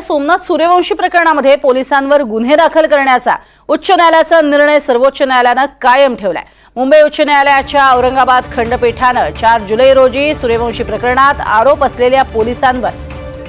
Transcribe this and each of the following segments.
सोमनाथ सूर्यवंशी प्रकरणामध्ये पोलिसांवर गुन्हे दाखल करण्याचा उच्च न्यायालयाचा निर्णय सर्वोच्च न्यायालयानं कायम ठेवलाय। मुंबई उच्च न्यायालयाच्या औरंगाबाद खंडपीठानं 4 जुलै रोजी सूर्यवंशी प्रकरणात आरोप असलेल्या पोलिसांवर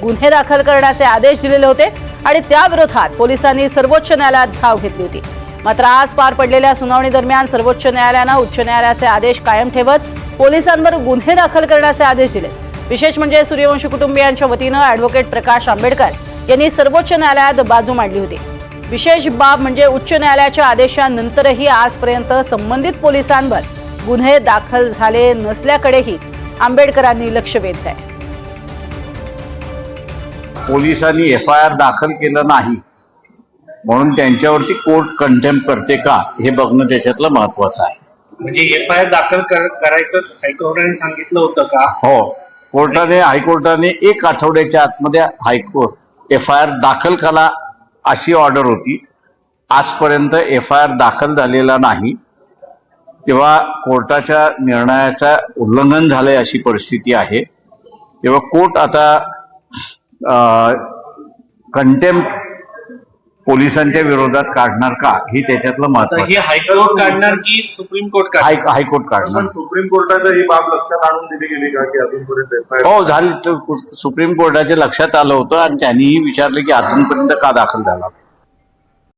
गुन्हे दाखल करण्याचे आदेश दिलेले होते आणि त्या विरोधात पोलिसांनी सर्वोच्च न्यायालयात धाव घेतली होती। मात्र आज पार पडलेल्या सुनावणी दरम्यान सर्वोच्च न्यायालयानं उच्च न्यायालयाचे आदेश कायम ठेवत पोलिसांवर गुन्हे दाखल करण्याचे आदेश दिले। विशेष म्हणजे सूर्यवंशी कुटुंबियांच्या वतीनं ॲडव्होकेट प्रकाश आंबेडकर यांनी सर्वोच्च न्यायालयात बाजू मांडली होती। विशेष बाब म्हणजे उच्च न्यायालयाच्या आदेशानंतरही आजपर्यंत संबंधित पोलिसांवर गुन्हे दाखल झाले नसल्याकडेही आंबेडकरांनी लक्ष वेधलंय। पोलिसांनी FIR दाखल केलं नाही म्हणून त्यांच्यावरती कोर्ट कंटेम्प्ट करते का हे बघणं त्याच्यातलं महत्वाचं आहे। म्हणजे FIR दाखल करायचं हायकोर्टाने सांगितलं होतं का? हो, हायकोर्टाने 1 आठवड्याच्या आतमध्ये हायकोर्ट FIR दाखल करा अशी ऑर्डर होती। आजपर्यंत FIR दाखल झालेला नाही, तेव्हा कोर्टाच्या निर्णयाचं उल्लंघन झालंय अशी परिस्थिती आहे। तेव्हा कोर्ट आता कंटेम्प्ट पोलिसांच्या विरोधात काढणार का ही त्याच्यातलं महत्त्वाचं आहे। हायकोर्ट काढणार की सुप्रीम कोर्ट काढणार? हायकोर्ट काढणार। सुप्रीम कोर्टाचं ही बाब लक्षात आणून दिली गेली का की अजूनपर्यंत FIR? हो झाली, तर सुप्रीम कोर्टाच्या लक्षात आलं होतं आणि त्यांनीही विचारलं की अजूनपर्यंत का दाखल झाला।